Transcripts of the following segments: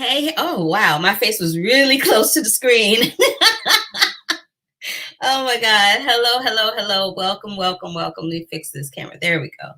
Hey, oh wow, my face was really close to the screen. Oh my God. Hello, hello, hello. Welcome, welcome, welcome. Let me fix this camera. There we go.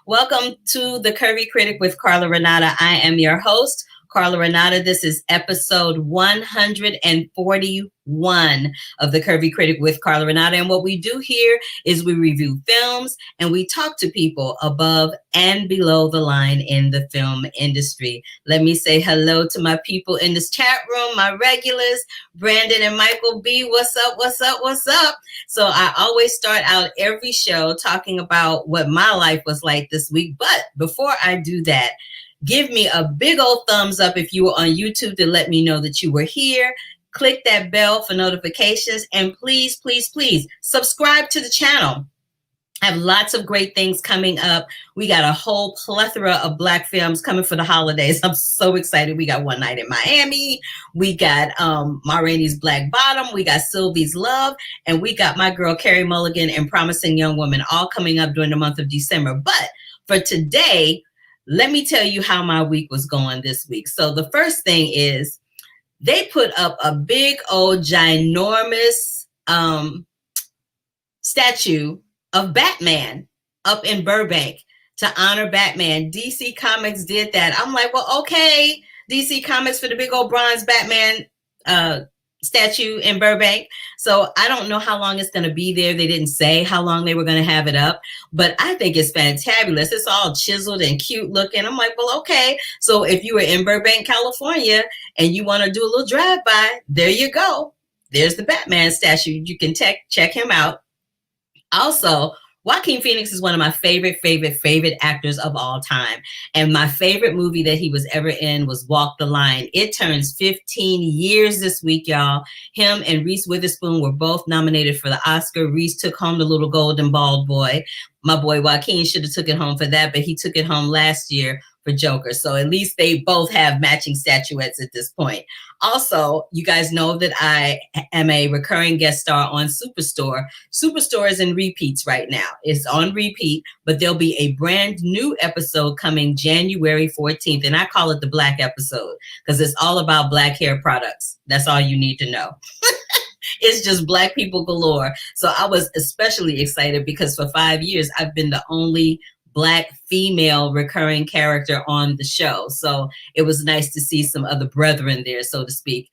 Welcome to the Curvy Critic with Carla Renata. I am your host, Carla Renata. This is episode 141 of the Curvy Critic with Carla Renata. And what we do here is we review films and we talk to people above and below the line in the film industry. Let me say hello to my people in this chat room, my regulars, Brandon and Michael B. What's up? What's up? What's up? So I always start out every show talking about what my life was like this week. But before I do that, give me a big old thumbs up if you were on YouTube to let me know that you were here. Click that bell for notifications. And please, please, please subscribe to the channel. I have lots of great things coming up. We got a whole plethora of Black films coming for the holidays. I'm so excited. We got One Night in Miami. We got Ma Rainey's Black Bottom. We got Sylvie's Love. And we got my girl Carey Mulligan and Promising Young Woman all coming up during the month of December. But for today, let me tell you how my week was going this week. So the first thing is they put up a big old ginormous statue of Batman up in Burbank to honor Batman. DC Comics did that. I'm like, well, okay, DC Comics for the big old bronze Batman statue in Burbank. So I don't know how long it's going to be there. They didn't say how long they were going to have it up, but I think it's fantabulous. It's all chiseled and cute looking. I'm like, well, okay. So if you were in Burbank, California, and you want to do a little drive-by, there you go. There's the Batman statue. You can check him out. Also, Joaquin Phoenix is one of my favorite actors of all time. And my favorite movie that he was ever in was Walk the Line. It turns 15 years this week, y'all. Him and Reese Witherspoon were both nominated for the Oscar. Reese took home the little golden bald boy. My boy Joaquin should have took it home for that, but he took it home last year for Joker. So at least they both have matching statuettes at this point. Also, you guys know that I am a recurring guest star on Superstore. Superstore is in repeats right now. It's on repeat, but there'll be a brand new episode coming January 14th. And I call it the Black episode because it's all about Black hair products. That's all you need to know. It's just Black people galore. So I was especially excited because for 5 years, I've been the only Black female recurring character on the show. So it was nice to see some other brethren there, so to speak.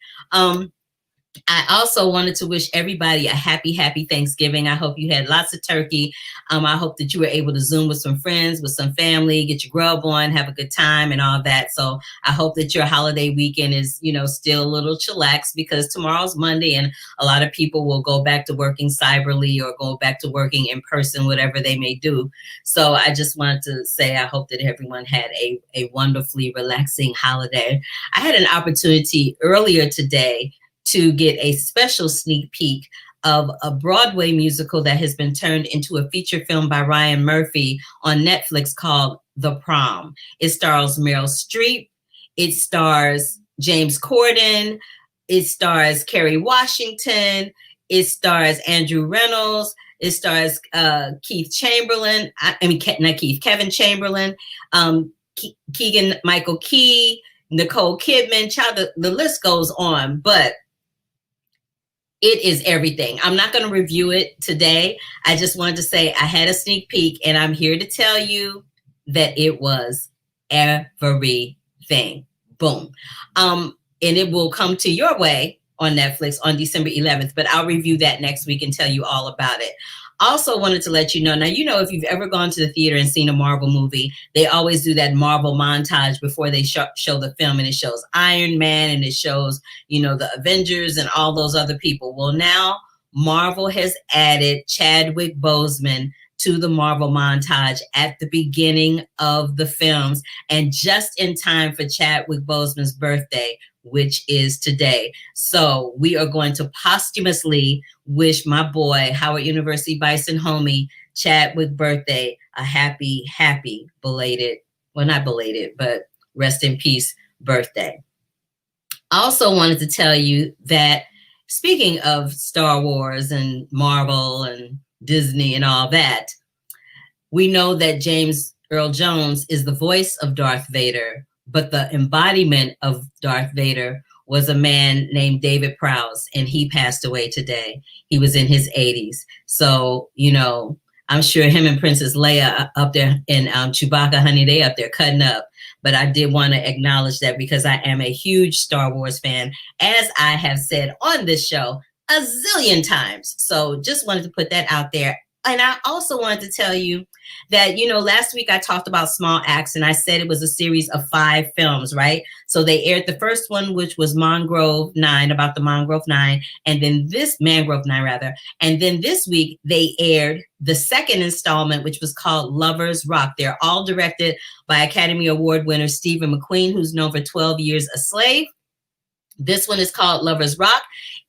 I also wanted to wish everybody a happy Thanksgiving. I hope you had lots of turkey. I hope that you were able to Zoom with some friends, with some family, get your grub on, have a good time and all that. So I hope that your holiday weekend is, still a little chillax because tomorrow's Monday and a lot of people will go back to working cyberly or go back to working in person, whatever they may do. So I just wanted to say I hope that everyone had a wonderfully relaxing holiday. I had an opportunity earlier today to get a special sneak peek of a Broadway musical that has been turned into a feature film by Ryan Murphy on Netflix called The Prom. It stars Meryl Streep. It stars James Corden. It stars Kerry Washington. It stars Andrew Reynolds. It stars Kevin Chamberlain, Keegan Michael Key, Nicole Kidman. Child, the list goes on, but it is everything. I'm not going to review it today. I just wanted to say I had a sneak peek and I'm here to tell you that it was everything. Boom. And it will come to your way on Netflix on December 11th, but I'll review that next week and tell you all about it. Also wanted to let you know, now, if you've ever gone to the theater and seen a Marvel movie, they always do that Marvel montage before they show the film, and it shows Iron Man and it shows, the Avengers and all those other people. Well, now Marvel has added Chadwick Boseman to the Marvel montage at the beginning of the films and just in time for Chadwick Boseman's birthday, which is today. So we are going to posthumously wish my boy, Howard University Bison homie, Chadwick birthday, a happy belated, well, not belated, but rest in peace birthday. Also wanted to tell you that speaking of Star Wars and Marvel and Disney and all that, we know that James Earl Jones is the voice of Darth Vader, but the embodiment of Darth Vader was a man named David Prowse, and he passed away today. He was in his 80s. So, you know, I'm sure him and Princess Leia up there and Chewbacca, honey, they up there cutting up. But I did want to acknowledge that because I am a huge Star Wars fan, as I have said on this show a zillion times. So just wanted to put that out there. And I also wanted to tell you that, you know, last week I talked about Small Acts, and I said it was a series of 5 films, right? So they aired the first one, which was Mangrove 9, about the Mangrove 9, and then Mangrove 9 rather. And then this week they aired the second installment, which was called Lovers Rock. They're all directed by Academy Award winner Stephen McQueen, who's known for 12 Years a Slave. This one is called Lovers Rock.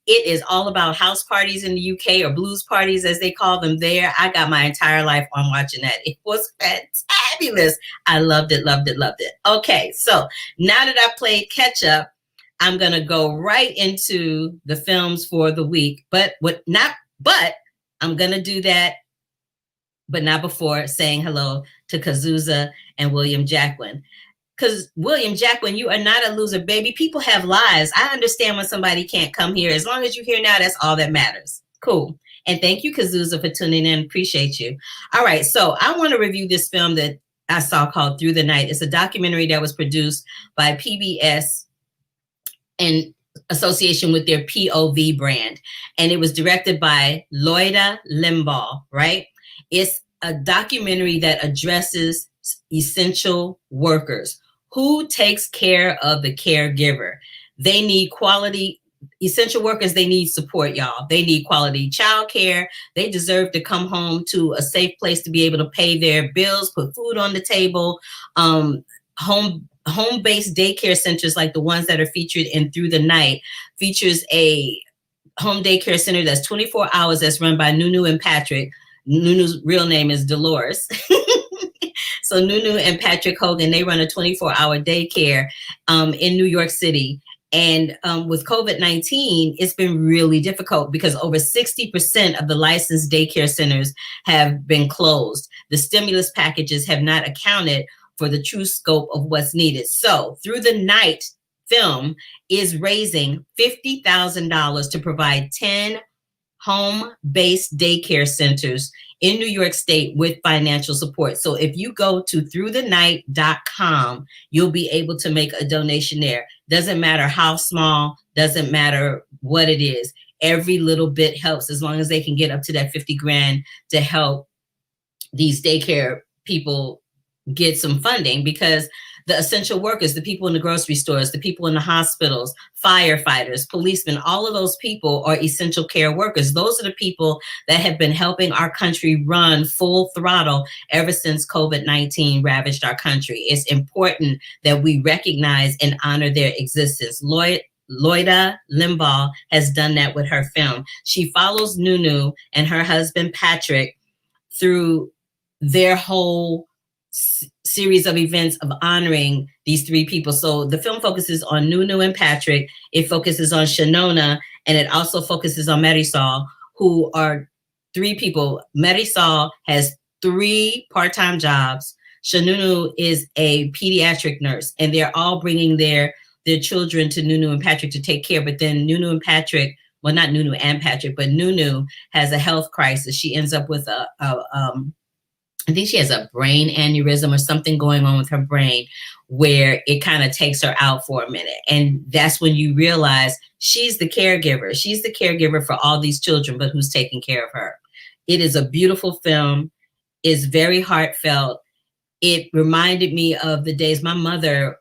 It is all about house parties in the UK, or blues parties as they call them there. I got my entire life on watching that. It was fabulous. I loved it, loved it, loved it. Okay, so now that I've played catch up, I'm gonna go right into the films for the week. But I'm gonna do that, but not before saying hello to Kazuza and William Jacquin. Because William Jacquin, you are not a loser, baby. People have lives. I understand when somebody can't come here. As long as you're here now, that's all that matters. Cool. And thank you, Kazuza, for tuning in. Appreciate you. All right. So I want to review this film that I saw called Through the Night. It's a documentary that was produced by PBS in association with their POV brand. And it was directed by Loida Limbaugh, right? It's a documentary that addresses essential workers. Who takes care of the caregiver? They need quality. Essential workers, they need support, y'all. They need quality childcare. They deserve to come home to a safe place to be able to pay their bills, put food on the table. Home-based daycare centers like the ones that are featured in Through the Night features a home daycare center that's 24 hours that's run by Nunu and Patrick. Nunu's real name is Dolores. So Nunu and Patrick Hogan, they run a 24-hour daycare in New York City. And with COVID-19, it's been really difficult because over 60% of the licensed daycare centers have been closed. The stimulus packages have not accounted for the true scope of what's needed. So Through the Night film is raising $50,000 to provide 10 home-based daycare centers in New York State with financial support. So if you go to throughthenight.com, you'll be able to make a donation there. Doesn't matter how small, doesn't matter what it is. Every little bit helps as long as they can get up to that 50 grand to help these daycare people get some funding, because the essential workers, the people in the grocery stores, the people in the hospitals, firefighters, policemen, all of those people are essential care workers. Those are the people that have been helping our country run full throttle ever since COVID-19 ravaged our country. It's important that we recognize and honor their existence. Loida Limbaugh has done that with her film. She follows Nunu and her husband Patrick through their whole series of events of honoring these 3 people. So the film focuses on Nunu and Patrick. It focuses on Shanona, and it also focuses on Marisol, who are 3 people. Marisol has 3 part-time jobs. Shanunu is a pediatric nurse, and they're all bringing their children to Nunu and Patrick to take care. But then Nunu and Patrick, well, not Nunu and Patrick, but Nunu has a health crisis. She ends up with I think she has a brain aneurysm or something going on with her brain where it kind of takes her out for a minute. And that's when you realize she's the caregiver. She's the caregiver for all these children, but who's taking care of her? It is a beautiful film. It's very heartfelt. It reminded me of the days my mother,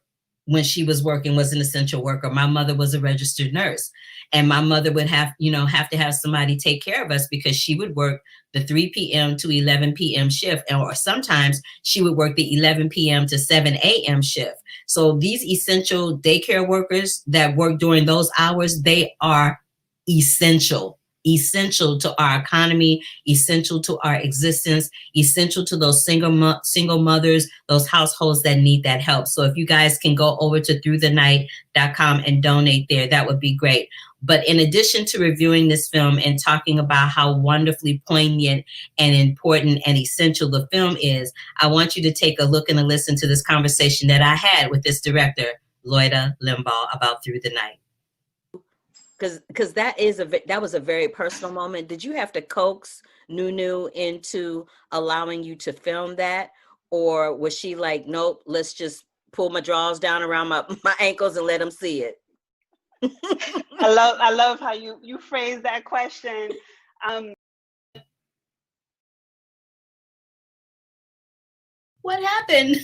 when she was working, was an essential worker. My mother was a registered nurse, and my mother would have to have somebody take care of us because she would work the 3 p.m. to 11 p.m. shift, or sometimes she would work the 11 p.m. to 7 a.m. shift. So these essential daycare workers that work during those hours, they are essential to our economy, essential to our existence, essential to those single mothers, those households that need that help. So if you guys can go over to throughthenight.com and donate there, that would be great. But in addition to reviewing this film and talking about how wonderfully poignant and important and essential the film is, I want you to take a look and a listen to this conversation that I had with this director, Loida Limbaugh, about Through the Night. Because that was a very personal moment. Did you have to coax Nunu into allowing you to film that? Or was she like, nope, let's just pull my drawers down around my ankles and let them see it? I love how you phrase that question. What happened?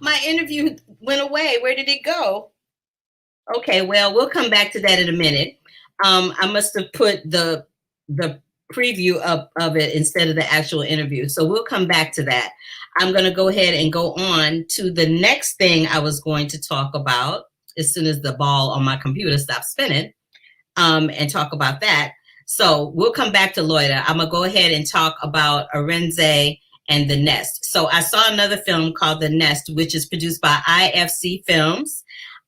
My interview went away. Where did it go? Okay, well, we'll come back to that in a minute. I must have put the preview up of it instead of the actual interview. So we'll come back to that. I'm going to go ahead and go on to the next thing I was going to talk about as soon as the ball on my computer stops spinning, and talk about that. So we'll come back to Loida. I'm going to go ahead and talk about Arinze and The Nest. So I saw another film called The Nest, which is produced by AAFCA Films.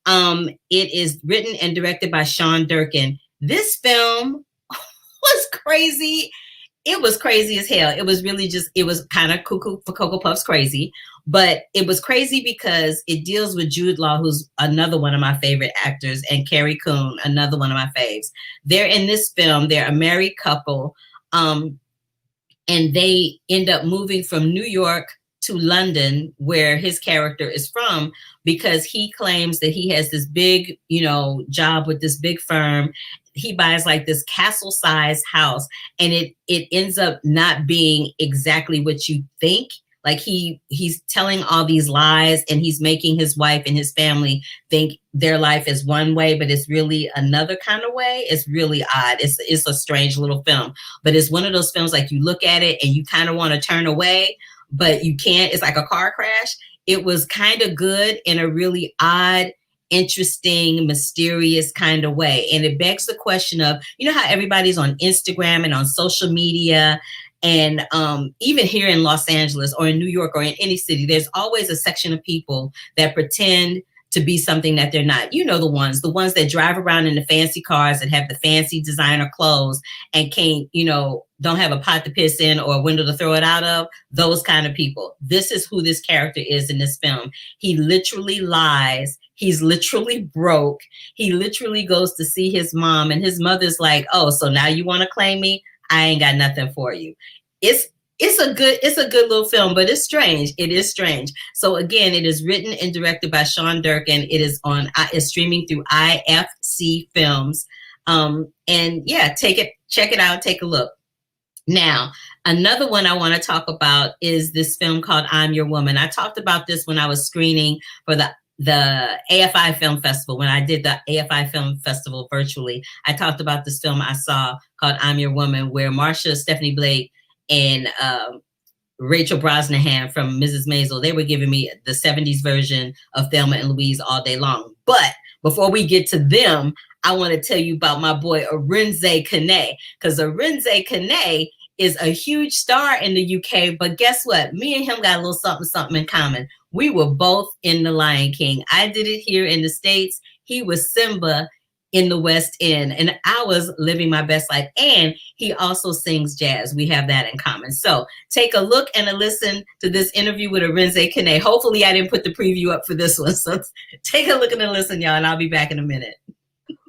It is written and directed by Sean Durkin. This film was crazy. It was crazy as hell. It was really it was kind of cuckoo for Cocoa Puffs crazy, but it was crazy because it deals with Jude Law, who's another one of my favorite actors, and Carrie Coon, another one of my faves. They're in this film. They're a married couple, and they end up moving from New York to London, where his character is from, because he claims that he has this big, job with this big firm. He buys like this castle-sized house, and it ends up not being exactly what you think. Like he's telling all these lies, and he's making his wife and his family think their life is one way, but it's really another kind of way. It's really odd. It's a strange little film, but it's one of those films like you look at it and you kind of want to turn away, but you can't. It's like a car crash. It was kind of good in a really odd, interesting, mysterious kind of way. And it begs the question of, how everybody's on Instagram and on social media, and even here in Los Angeles or in New York or in any city, there's always a section of people that pretend to be something that they're not. The ones that drive around in the fancy cars and have the fancy designer clothes and can't, don't have a pot to piss in or a window to throw it out of. Those kind of people. This is who this character is in this film. He literally lies. He's literally broke. He literally goes to see his mom, and his mother's like, oh, so now you want to claim me? I ain't got nothing for you. It's a good little film, but it's strange. It is strange. So again, it is written and directed by Sean Durkin. It is it's streaming through AAFCA Films. And yeah, check it out, take a look. Now, another one I want to talk about is this film called I'm Your Woman. I talked about this when I was screening for the AFI Film Festival. When I did the AFI Film Festival virtually, I talked about this film I saw called I'm Your Woman, where Marsha, Stephanie Blake, and Rachel Brosnahan from Mrs. Maisel, they were giving me the 70s version of Thelma and Louise all day long. But before we get to them, I want to tell you about my boy Arinze Kene, because Arinze Kene is a huge star in the UK, but guess what? Me and him got a little something in common. We were both in The Lion King. I did it here in the States. He was Simba in the West End, and I was living my best life. And he also sings jazz. We have that in common. So take a look and a listen to this interview with Arinze Kene. Hopefully I didn't put the preview up for this one. So take a look and a listen, y'all, and I'll be back in a minute.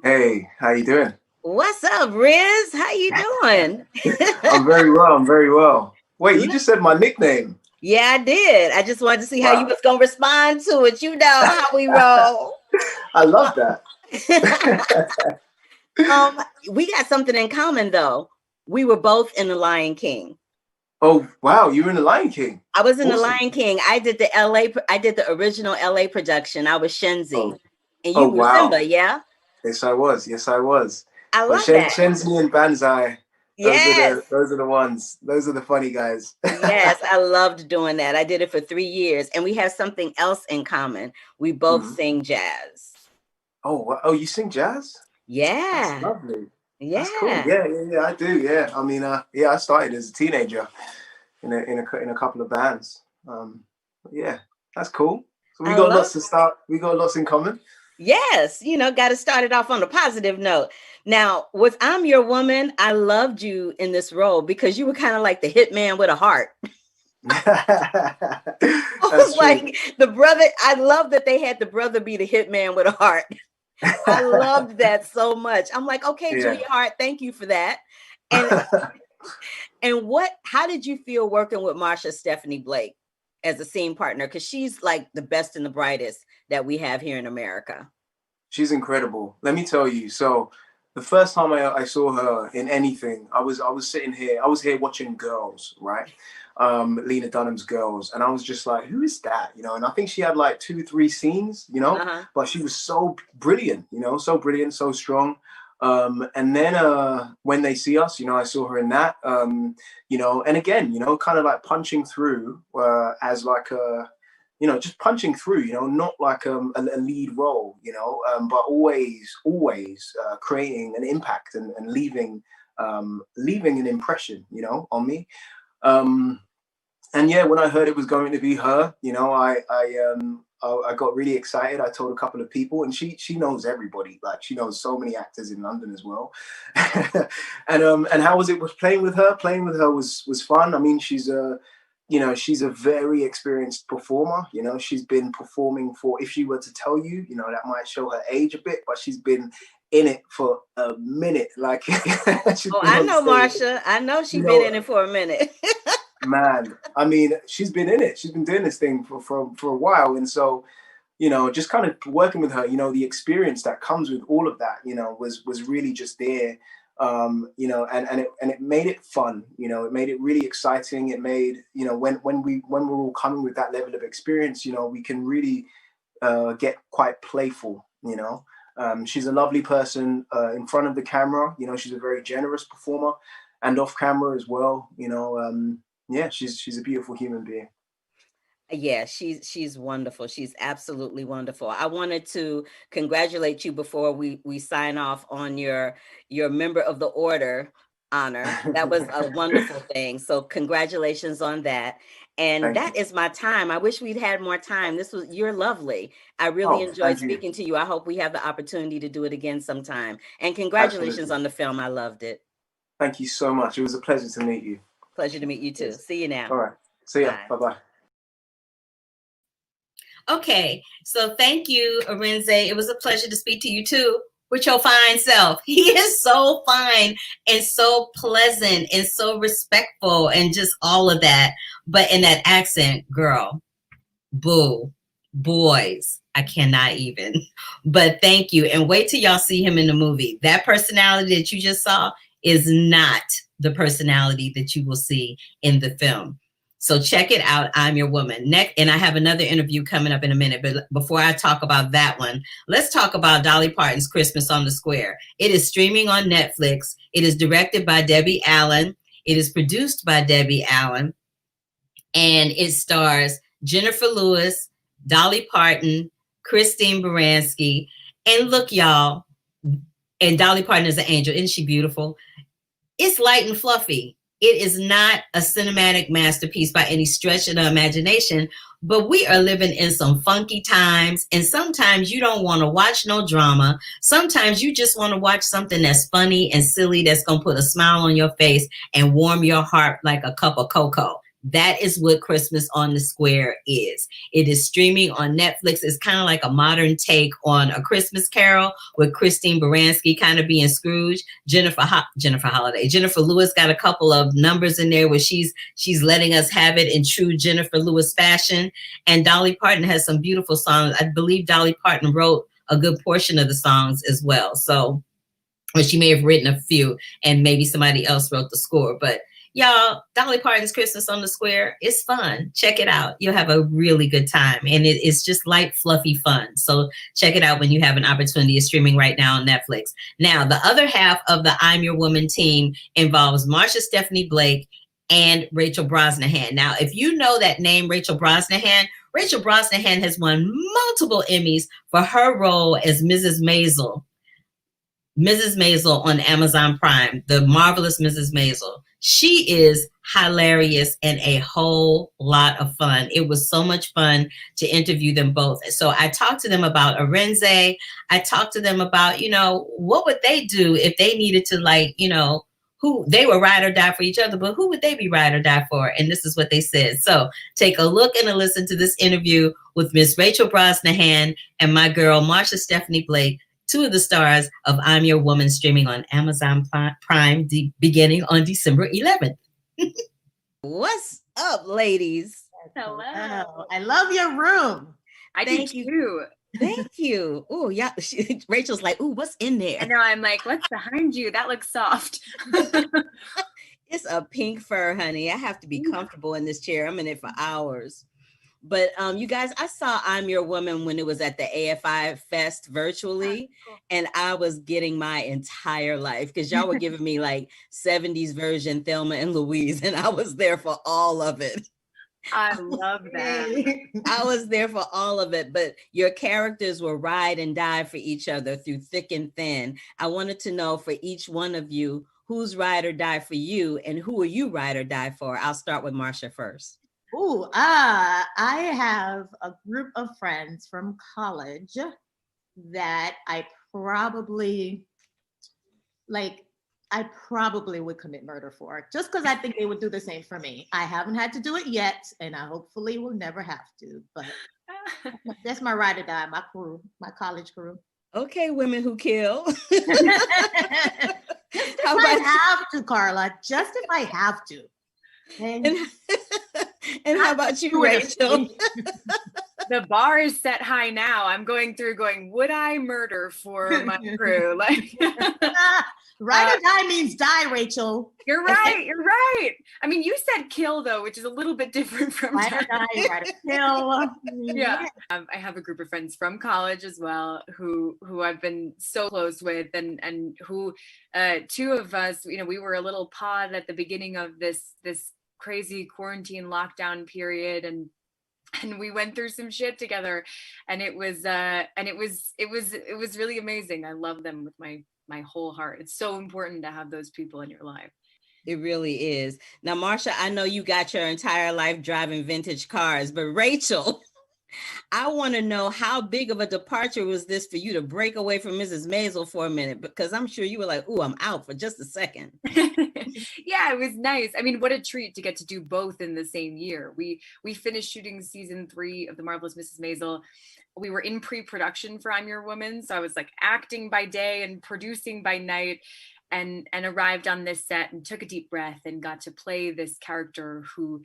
Hey, how you doing? What's up, Riz? How you doing? I'm very well. Wait, you just said my nickname. Yeah, I did. I just wanted to see how you was going to respond to it. You know how we roll. I love that. We got something in common, though. We were both in The Lion King. Oh, wow. You were in The Lion King. I was in The Lion King. I did the original LA production. I was Shenzi. Oh. And you were Simba, yeah? Yes, I was. I love that. Shenzi and Banzai. Yes. Those are the ones. Those are the funny guys. Yes, I loved doing that. I did it for 3 years. And we have something else in common. We both sing jazz. Oh, you sing jazz? Yeah. That's lovely. Yeah. That's cool. Yeah, I do. Yeah. I mean, I started as a teenager in a couple of bands. Yeah, that's cool. So we got lots in common. Yes, got to start it off on a positive note. Now, with I'm Your Woman, I loved you in this role because you were kind of like the hitman with a heart. I was like the brother. I love that they had the brother be the hitman with a heart. I loved that so much. I'm like, okay, Julia Hart, thank you for that. And how did you feel working with Marsha Stephanie Blake as a scene partner? Because she's like the best and the brightest that we have here in America. She's incredible. Let me tell you. So the first time I saw her in anything, I was sitting here. I was here watching Girls, right? Lena Dunham's Girls, and I was just like, who is that? And I think she had like 2-3 scenes, but she was so brilliant, so brilliant, so strong. And then When They See Us, I saw her in that, and again, kind of like punching through as like a, just punching through, not like a lead role, but always creating an impact and leaving an impression, on me. And yeah, when I heard it was going to be her, I got really excited. I told a couple of people, and she knows everybody. Like, she knows so many actors in London as well. And how was it playing with her? Playing with her was fun. I mean, she's a very experienced performer. She's been performing for, if she were to tell you, that might show her age a bit, but she's been in it for a minute. Like, I know Marsha. I know she's been in it for a minute. Man, I mean, she's been in it. She's been doing this thing for a while. And so, just kind of working with her, the experience that comes with all of that, was really just there. And it made it fun, it made it really exciting. It made, when we're all coming with that level of experience, we can really get quite playful, she's a lovely person in front of the camera. She's a very generous performer, and off camera as well. Yeah, she's a beautiful human being. Yeah, she's wonderful. She's absolutely wonderful. I wanted to congratulate you before we sign off on your Member of the Order honor. That was a wonderful thing. So congratulations on that. And that is my time. I wish we'd had more time. You're lovely. I really enjoyed speaking to you. I hope we have the opportunity to do it again sometime. And congratulations on the film. I loved it. Thank you so much. It was a pleasure to meet you. Pleasure to meet you too. Yes. See you now. All right. See ya. Bye-bye. Okay. So thank you, Arinze. It was a pleasure to speak to you too, with your fine self. He is so fine and so pleasant and so respectful and just all of that. But in that accent, girl, boo, boys, I cannot even. But thank you. And wait till y'all see him in the movie. That personality that you just saw is not the personality that you will see in the film. So check it out. I'm Your Woman. Next, and I have another interview coming up in a minute. But before I talk about that one, let's talk about Dolly Parton's Christmas on the Square. It is streaming on Netflix. It is directed by Debbie Allen. It is produced by Debbie Allen. And it stars Jennifer Lewis, Dolly Parton, Christine Baranski. And look, y'all, and Dolly Parton is an angel. Isn't she beautiful? It's light and fluffy. It is not a cinematic masterpiece by any stretch of the imagination, but we are living in some funky times. And sometimes you don't want to watch no drama. Sometimes you just want to watch something that's funny and silly, that's going to put a smile on your face and warm your heart like a cup of cocoa. That is what Christmas on the Square is. It is streaming on Netflix. It's kind of like a modern take on A Christmas Carol, with Christine Baranski kind of being Scrooge. Jennifer Lewis got a couple of numbers in there where she's letting us have it in true Jennifer Lewis fashion. And Dolly Parton has some beautiful songs. I believe Dolly Parton wrote a good portion of the songs as well. So, or she may have written a few, and maybe somebody else wrote the score. But y'all, Dolly Parton's Christmas on the Square is fun. Check it out. You'll have a really good time. And it is just light, fluffy fun. So check it out when you have an opportunity. It's streaming right now on Netflix. Now, the other half of the I'm Your Woman team involves Marsha Stephanie Blake and Rachel Brosnahan. Now, if you know that name, Rachel Brosnahan has won multiple Emmys for her role as Mrs. Maisel on Amazon Prime, The Marvelous Mrs. Maisel. She is hilarious and a whole lot of fun. It was so much fun to interview them both. So I talked to them about Arinze. I talked to them about, what would they do if they needed to, who they were ride or die for each other, but who would they be ride or die for? And this is what they said. So take a look and a listen to this interview with Miss Rachel Brosnahan and my girl, Marsha Stephanie Blake, two of the stars of I'm Your Woman, streaming on Amazon Prime beginning on December 11th. What's up, ladies? Hello. Oh, I love your room. I Thank do you. too. Thank you. Oh, yeah. Rachel's like, ooh, what's in there? I know. I'm like, what's behind you? That looks soft. It's a pink fur, honey. I have to be comfortable in this chair. I'm in it for hours. But you guys, I saw I'm Your Woman when it was at the AFI Fest virtually, and I was getting my entire life because y'all were giving me like 70s version Thelma and Louise, and I was there for all of it. I love that. I was there for all of it, but your characters will ride and die for each other through thick and thin. I wanted to know for each one of you, who's ride or die for you, and who are you ride or die for? I'll start with Marsha first. Ooh, I have a group of friends from college that I probably would commit murder for, just because I think they would do the same for me. I haven't had to do it yet, and I hopefully will never have to, but that's my ride or die, my crew, my college crew. Okay, women who kill. If I have to, Carla, just if I have to. And how about you, Rachel? The bar is set high now. I'm going, would I murder for my crew? Like, ride or die means die, Rachel. You're right. I mean, you said kill though, which is a little bit different from ride or die, ride or kill. Yeah. I have a group of friends from college as well who I've been so close with, and who two of us, we were a little pod at the beginning of this crazy quarantine lockdown period, and we went through some shit together, and it was really amazing. I love them with my whole heart. It's so important to have those people in your life. It really is. Now, Marsha, I know you got your entire life driving vintage cars, but Rachel, I want to know how big of a departure was this for you to break away from Mrs. Maisel for a minute? Because I'm sure you were like, ooh, I'm out for just a second. Yeah, it was nice. I mean, what a treat to get to do both in the same year. We finished shooting season 3 of The Marvelous Mrs. Maisel. We were in pre-production for I'm Your Woman. So I was like acting by day and producing by night, and arrived on this set and took a deep breath and got to play this character who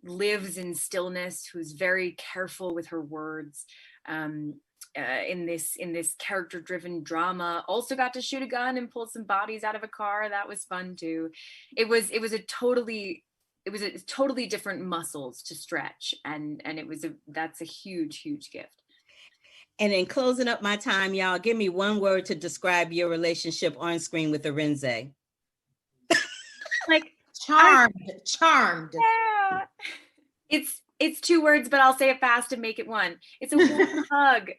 lives in stillness, who's very careful with her words, in this character-driven drama. Also got to shoot a gun and pull some bodies out of a car. That was fun too. It was a totally different muscles to stretch, and that's a huge gift. And in closing up my time, y'all, give me one word to describe your relationship on screen with Arinze. Like Charmed. Yeah. It's 2 words, but I'll say it fast and make it one. It's a warm hug.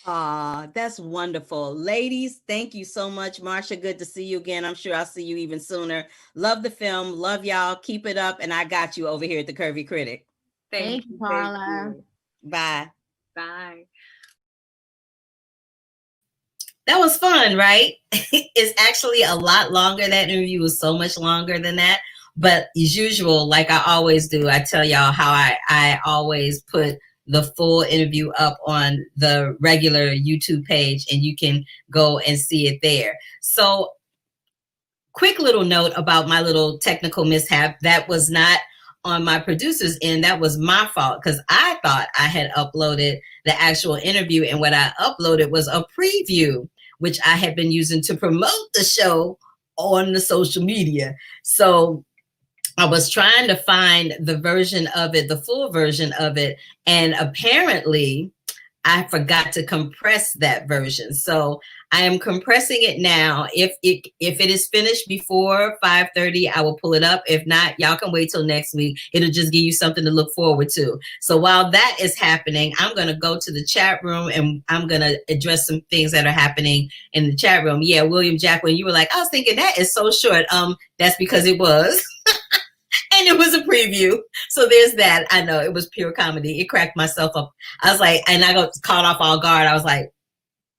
Aw, that's wonderful. Ladies, thank you so much. Marsha, good to see you again. I'm sure I'll see you even sooner. Love the film. Love y'all. Keep it up. And I got you over here at the Curvy Critic. Thank you, Carla. Bye. Bye. That was fun, right? It's actually a lot longer. That interview was so much longer than that. But as usual, like I always do, I tell y'all how I always put the full interview up on the regular YouTube page, and you can go and see it there. So quick little note about my little technical mishap. That was not on my producer's end. That was my fault, because I thought I had uploaded the actual interview, and what I uploaded was a preview, which I had been using to promote the show on the social media. So I was trying to find the version of it, the full version of it, and apparently I forgot to compress that version. So I am compressing it now. If it is finished before 5:30, I will pull it up. If not, y'all can wait till next week. It'll just give you something to look forward to. So while that is happening, I'm going to go to the chat room and I'm going to address some things that are happening in the chat room. Yeah, William Jacqueline, you were like, I was thinking that is so short. That's because it was. And it was a preview. So there's that. I know it was pure comedy. It cracked myself up. I was like, and I got caught off all guard. I was like,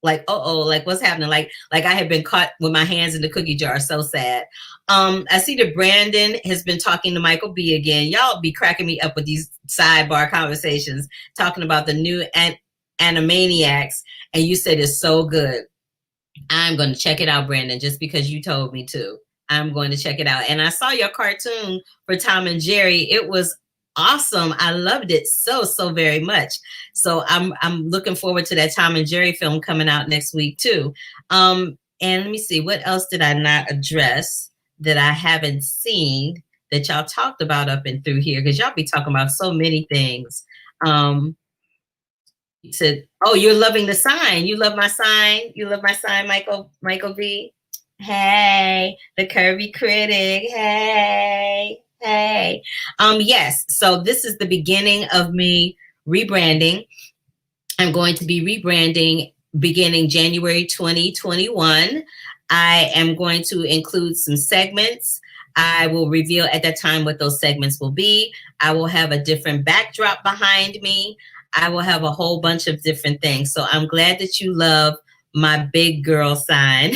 like what's happening? Like I had been caught with my hands in the cookie jar. So sad. I see that Brandon has been talking to Michael B again. Y'all be cracking me up with these sidebar conversations, talking about the new Animaniacs. And you said it's so good. I'm going to check it out, Brandon, just because you told me to. I'm going to check it out. And I saw your cartoon for Tom and Jerry. It was awesome. I loved it so very much. So I'm looking forward to that Tom and Jerry film coming out next week too. And let me see, what else did I not address that I haven't seen that y'all talked about up and through here? Because y'all be talking about so many things. You said, oh, you're loving the sign. You love my sign. You love my sign, Michael V. Hey, the Curvy Critic. Hey. Yes. So this is the beginning of me rebranding. I'm going to be rebranding beginning January 2021. I am going to include some segments. I will reveal at that time what those segments will be. I will have a different backdrop behind me. I will have a whole bunch of different things. So I'm glad that you love my big girl sign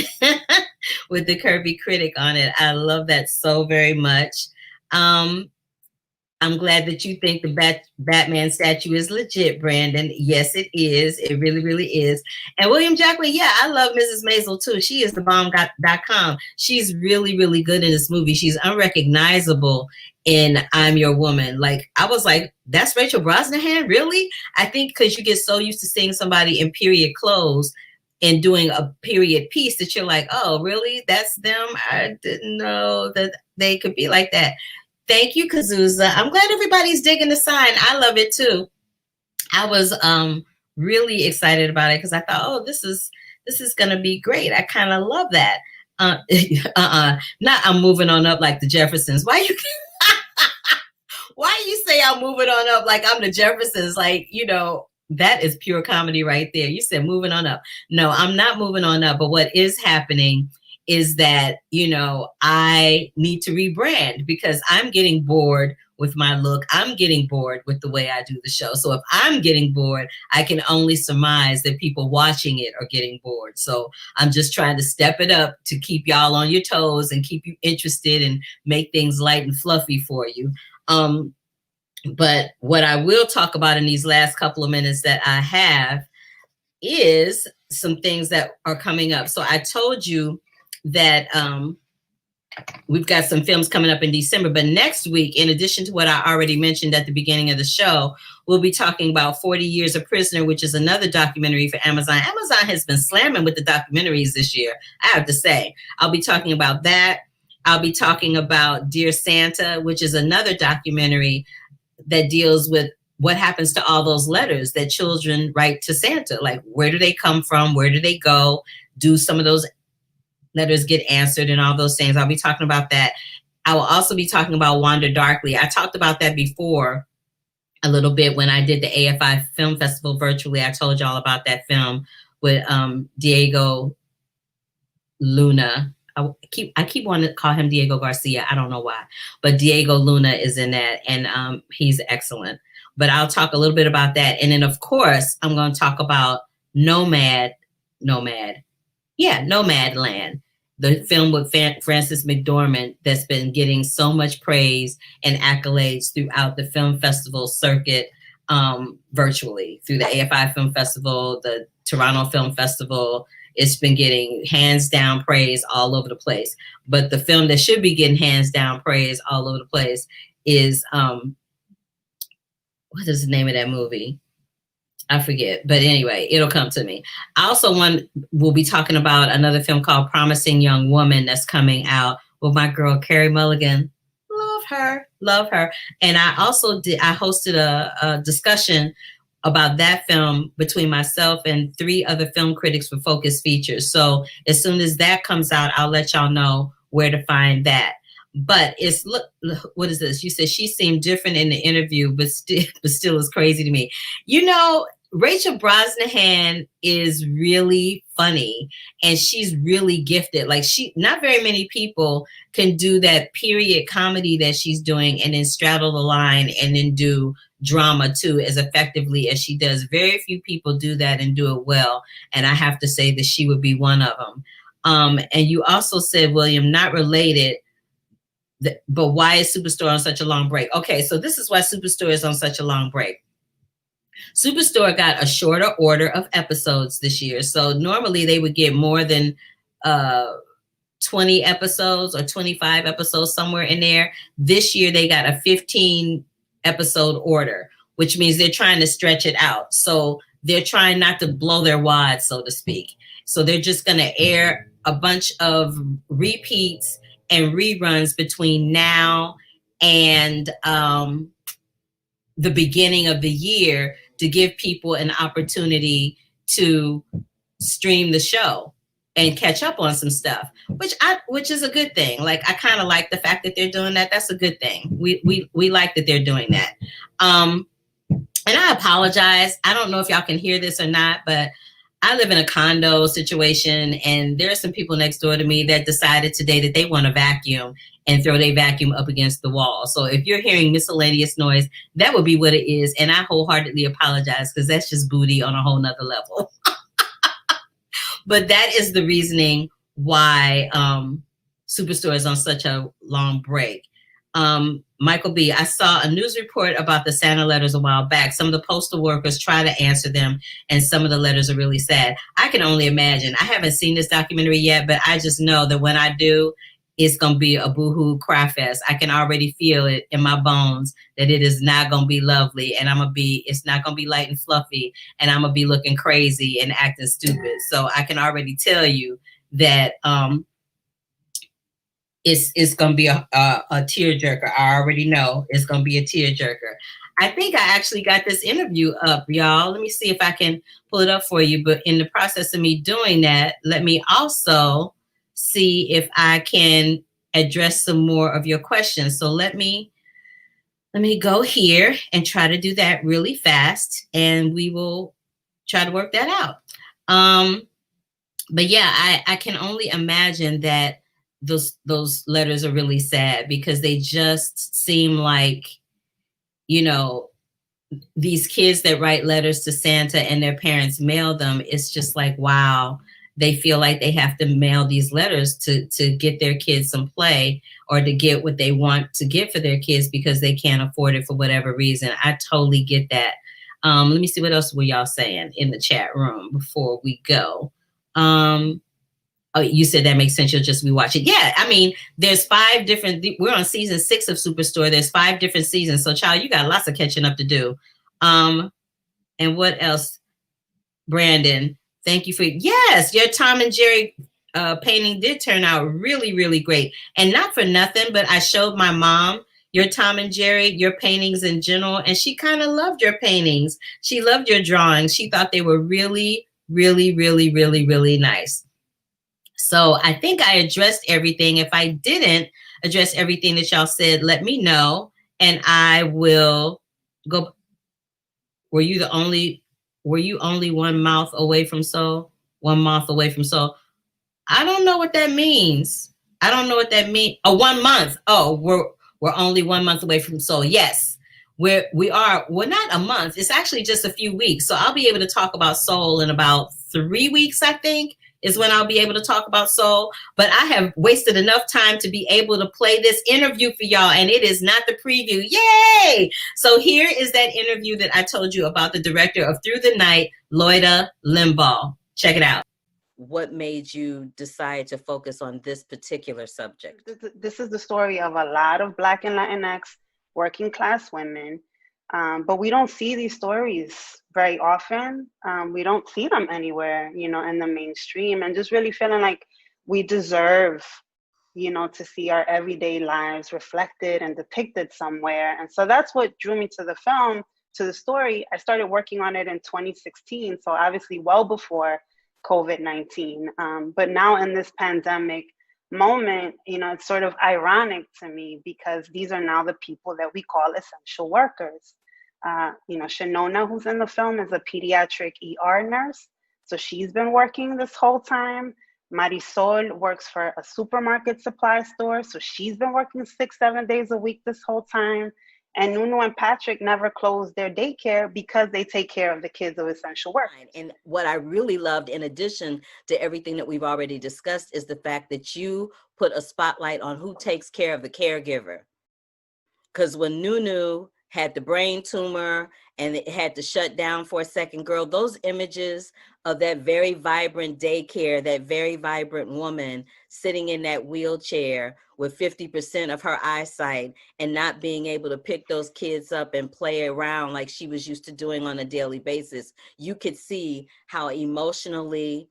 with the Curvy Critic on it. I love that so very much. I'm glad that you think the Batman statue is legit, Brandon. Yes, it is. It really is. And William Jacqueline, yeah, I love Mrs. Maisel too. She is thebomb.com. She's really good in this movie. She's unrecognizable in I'm Your Woman. Like, I was like, that's Rachel Brosnahan? Really? I think because you get so used to seeing somebody in period clothes and doing a period piece that you're like, oh, really? That's them? I didn't know that they could be like that. Thank you, Kazuza. I'm glad everybody's digging the sign. I love it too. I was really excited about it because I thought, oh, this is gonna be great. I kind of love that. Not I'm moving on up like the Jeffersons. Why you say I'm moving on up like I'm the Jeffersons? Like, you know, that is pure comedy right there. You said moving on up. No, I'm not moving on up. But what is happening is that, you know, I need to rebrand because I'm getting bored with my look. I'm getting bored with the way I do the show. So if I'm getting bored, I can only surmise that people watching it are getting bored. So I'm just trying to step it up to keep y'all on your toes and keep you interested and make things light and fluffy for you. But what I will talk about in these last couple of minutes that I have is some things that are coming up. So I told you that we've got some films coming up in December, but next week, in addition to what I already mentioned at the beginning of the show, we'll be talking about 40 Years a Prisoner, which is another documentary for Amazon. Amazon has been slamming with the documentaries this year, I have to say. I'll be talking about that. I'll be talking about Dear Santa, which is another documentary that deals with what happens to all those letters that children write to Santa. Like, where do they come from? Where do they go? Do some of those letters get answered and all those things? I'll be talking about that. I will also be talking about Wander Darkly. I talked about that before a little bit when I did the AFI Film Festival virtually. I told y'all about that film with Diego Luna. I keep wanting to call him Diego Garcia. I don't know why, but Diego Luna is in that, and he's excellent. But I'll talk a little bit about that. And then, of course, I'm going to talk about Nomadland, the film with Frances McDormand that's been getting so much praise and accolades throughout the film festival circuit, virtually through the AFI Film Festival, the Toronto Film Festival. It's been getting hands down praise all over the place. But the film that should be getting hands down praise all over the place is, what is the name of that movie? I forget, but anyway, it'll come to me. I also we'll be talking about another film called Promising Young Woman that's coming out with my girl, Carey Mulligan. Love her. And I also hosted a discussion about that film between myself and 3 other film critics for Focus Features. So as soon as that comes out, I'll let y'all know where to find that. But it's, look, what is this? You said she seemed different in the interview, but still is crazy to me. You know, Rachel Brosnahan is really funny and she's really gifted. Like, not very many people can do that period comedy that she's doing and then straddle the line and then do drama too as effectively as she does. Very few people do that and do it well. And I have to say that she would be one of them. And you also said, William, not related, but why is Superstore on such a long break? Okay, so this is why Superstore is on such a long break. Superstore got a shorter order of episodes this year. So normally they would get more than 20 episodes or 25 episodes, somewhere in there. This year they got a 15 episode order, which means they're trying to stretch it out. So they're trying not to blow their wad, so to speak. So they're just going to air a bunch of repeats and reruns between now and the beginning of the year to give people an opportunity to stream the show and catch up on some stuff, which is a good thing. Like, I kind of like the fact that they're doing that. That's a good thing. We like that they're doing that. And I apologize. I don't know if y'all can hear this or not, but I live in a condo situation, and there are some people next door to me that decided today that they want to vacuum and throw their vacuum up against the wall. So if you're hearing miscellaneous noise, that would be what it is. And I wholeheartedly apologize, because that's just booty on a whole nother level. But that is the reasoning why Superstore is on such a long break. Michael B., I saw a news report about the Santa letters a while back. Some of the postal workers try to answer them, and some of the letters are really sad. I can only imagine. I haven't seen this documentary yet, but I just know that when I do, it's going to be a boohoo cry fest. I can already feel it in my bones that it is not going to be lovely, and it's not going to be light and fluffy, and I'm going to be looking crazy and acting stupid. So I can already tell you that it's going to be a tearjerker. I already know it's going to be a tearjerker. I think I actually got this interview up, y'all. Let me see if I can pull it up for you. But in the process of me doing that, let me also see if I can address some more of your questions. So let me go here and try to do that really fast, and we will try to work that out. But yeah, I can only imagine that those letters are really sad, because they just seem like, you know, these kids that write letters to Santa and their parents mail them. It's just like, wow, they feel like they have to mail these letters to get their kids some play, or to get what they want to get for their kids because they can't afford it for whatever reason. I totally get that. Let me see, what else were y'all saying in the chat room before we go? Oh, you said that makes sense. You'll just be watching. Yeah, I mean, there's 5 different. We're on season 6 of Superstore. There's 5 different seasons. So, child, you got lots of catching up to do. And what else, Brandon? Thank you for, yes, your Tom and Jerry painting did turn out really, really great. And not for nothing, but I showed my mom your Tom and Jerry, your paintings in general, and she kind of loved your paintings. She loved your drawings. She thought they were really, really, really, really, really nice. So I think I addressed everything. If I didn't address everything that y'all said, let me know, and I will go. Were you only 1 mouth away from soul? 1 month away from soul? I don't know what that means. I don't know what that means. Oh, 1 month. Oh, we're only 1 month away from soul. Yes, we're not a month. It's actually just a few weeks. So I'll be able to talk about soul in about 3 weeks, I think, is when I'll be able to talk about soul. But I have wasted enough time to be able to play this interview for y'all, and it is not the preview. Yay! So here is that interview that I told you about, the director of Through the Night, Loida Limbaugh. Check it out. What made you decide to focus on this particular subject? This is the story of a lot of Black and Latinx working class women, but we don't see these stories very often. We don't see them anywhere, you know, in the mainstream, and just really feeling like we deserve, you know, to see our everyday lives reflected and depicted somewhere. And so that's what drew me to the film, to the story, I started working on it in 2016. So obviously well before COVID-19. But now in this pandemic moment, it's sort of ironic to me because these are now the people that we call essential workers. Shanona, who's in the film, is a pediatric ER nurse. So she's been working this whole time. Marisol works for a supermarket supply store. So she's been working 6-7 days a week this whole time. And Nunu and Patrick never closed their daycare because they take care of the kids of essential work. And what I really loved, in addition to everything that we've already discussed, is the fact that you put a spotlight on who takes care of the caregiver. Because when Nunu had the brain tumor and it had to shut down for a second, girl, those images of that very vibrant daycare, that very vibrant woman sitting in that wheelchair with 50% of her eyesight and not being able to pick those kids up and play around like she was used to doing on a daily basis, you could see how emotionally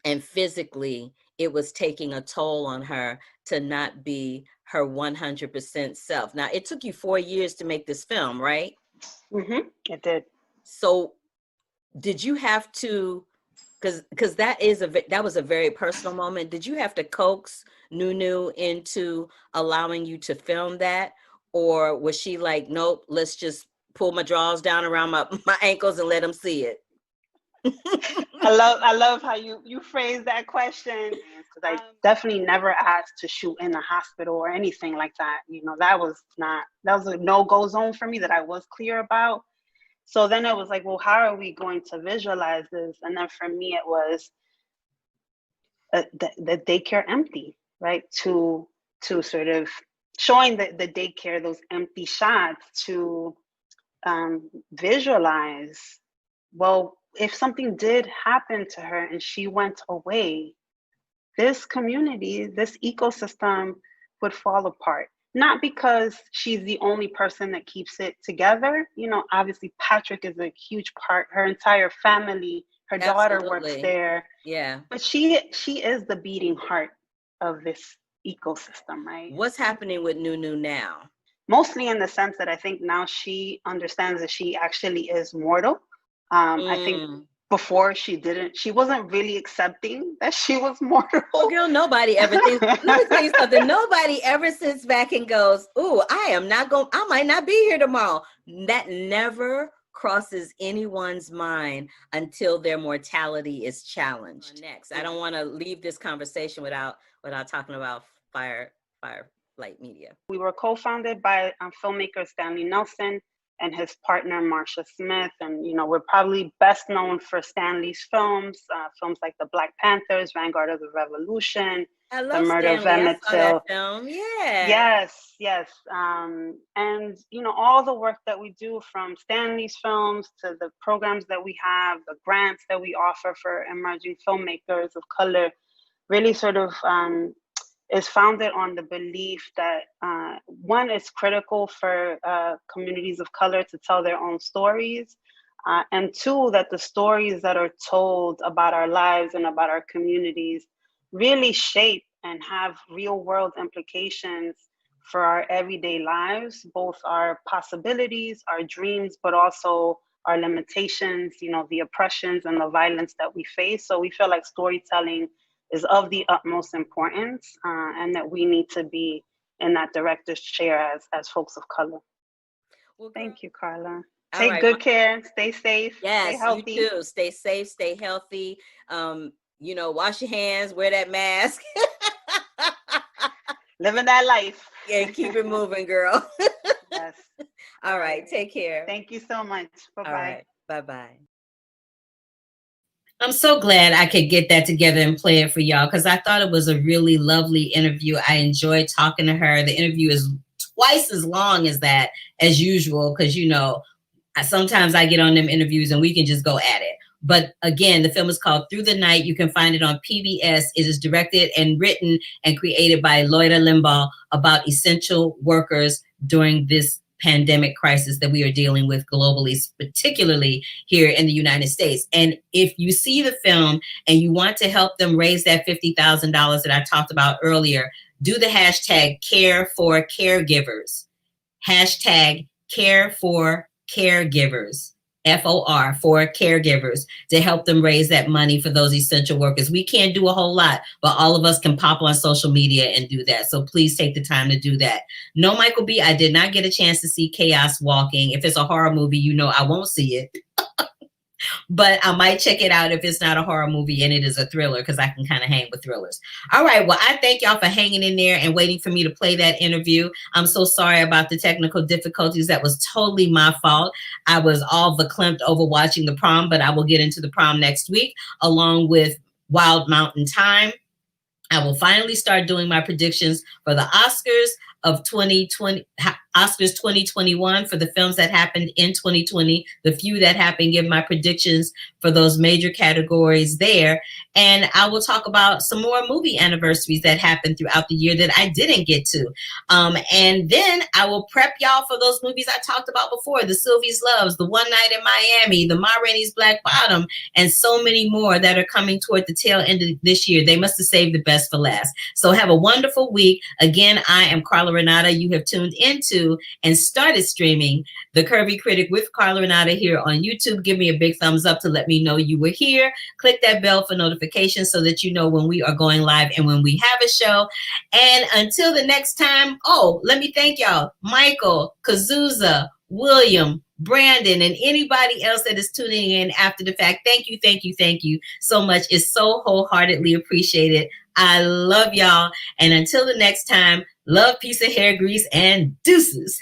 and physically it was taking a toll on her to not be her 100% self. Now, it took you 4 years to make this film, right? Mm-hmm. It did. So did you have to, because that was a very personal moment, did you have to coax Nunu into allowing you to film that? Or was she like, nope, let's just pull my drawers down around my ankles and let them see it? I love how you phrase that question, because I definitely never asked to shoot in a hospital or anything like that. That was a no-go zone for me that I was clear about. So then it was like, well, how are we going to visualize this? And then for me, it was the daycare empty, right? To sort of showing the daycare, those empty shots, to visualize, well, if something did happen to her and she went away, this community, this ecosystem would fall apart. Not because she's the only person that keeps it together. Obviously Patrick is a huge part, her entire family, her daughter works there. Yeah. But she is the beating heart of this ecosystem, right? What's happening with Nunu now? Mostly in the sense that I think now she understands that she actually is mortal. I think before she wasn't really accepting that she was mortal. Oh, girl, nobody ever thinks, let me tell you something, nobody ever sits back and goes, ooh, I might not be here tomorrow. That never crosses anyone's mind until their mortality is challenged. Next, I don't want to leave this conversation without talking about Firelight Media. We were co-founded by filmmaker Stanley Nelson and his partner, Marsha Smith. And, we're probably best known for Stanley's films like The Black Panthers, Vanguard of the Revolution, The Murder of Emmett Till. Film. Yeah. Yes. And, all the work that we do, from Stanley's films to the programs that we have, the grants that we offer for emerging filmmakers of color, really sort of is founded on the belief that one, is critical for communities of color to tell their own stories, and two, that the stories that are told about our lives and about our communities really shape and have real world implications for our everyday lives, both our possibilities, our dreams, but also our limitations, the oppressions and the violence that we face. So we feel like storytelling is of the utmost importance, and that we need to be in that director's chair as folks of color. Well, thank you, Carla. Take good care. Stay safe. Yes, stay healthy. You too. Stay safe. Stay healthy. Wash your hands. Wear that mask. Living that life. Yeah, keep it moving, girl. Yes. All right. Take care. Thank you so much. Bye-bye. All right. Bye-bye. I'm so glad I could get that together and play it for y'all, because I thought it was a really lovely interview. I enjoyed talking to her. The interview is twice as long as that, as usual, because, sometimes I get on them interviews and we can just go at it. But again, the film is called Through the Night. You can find it on PBS. It is directed and written and created by Loida Limbaugh, about essential workers during this pandemic crisis that we are dealing with globally, particularly here in the United States. And if you see the film and you want to help them raise that $50,000 that I talked about earlier, do the hashtag Care for Caregivers. Hashtag Care for caregivers. FOR, for caregivers, to help them raise that money for those essential workers. We can't do a whole lot, but all of us can pop on social media and do that. So please take the time to do that. No, Michael B., I did not get a chance to see Chaos Walking. If it's a horror movie, you know I won't see it. But I might check it out if it's not a horror movie and it is a thriller, because I can kind of hang with thrillers. All right. Well, I thank y'all for hanging in there and waiting for me to play that interview. I'm so sorry about the technical difficulties. That was totally my fault. I was all verklempt over watching the prom, but I will get into the prom next week, along with Wild Mountain Time. I will finally start doing my predictions for the Oscars of 2020, Oscars 2021, for the films that happened in 2020, the few that happened, give my predictions for those major categories there. And I will talk about some more movie anniversaries that happened throughout the year that I didn't get to. And then I will prep y'all for those movies I talked about before, the Sylvie's Loves, the One Night in Miami, the Ma Rainey's Black Bottom, and so many more that are coming toward the tail end of this year. They must have saved the best for last. So have a wonderful week. Again, I am Carla Renata. You have tuned into and started streaming the Curvy Critic with Carla Renata here on YouTube. Give me a big thumbs up to let me know you were here. Click that bell for notifications so that you know when we are going live and when we have a show. And until the next time, let me thank y'all. Michael, Kazuza, William, Brandon, and anybody else that is tuning in after the fact. Thank you, thank you, thank you so much. It's so wholeheartedly appreciated. I love y'all. And until the next time, love, peace, and hair grease, and deuces.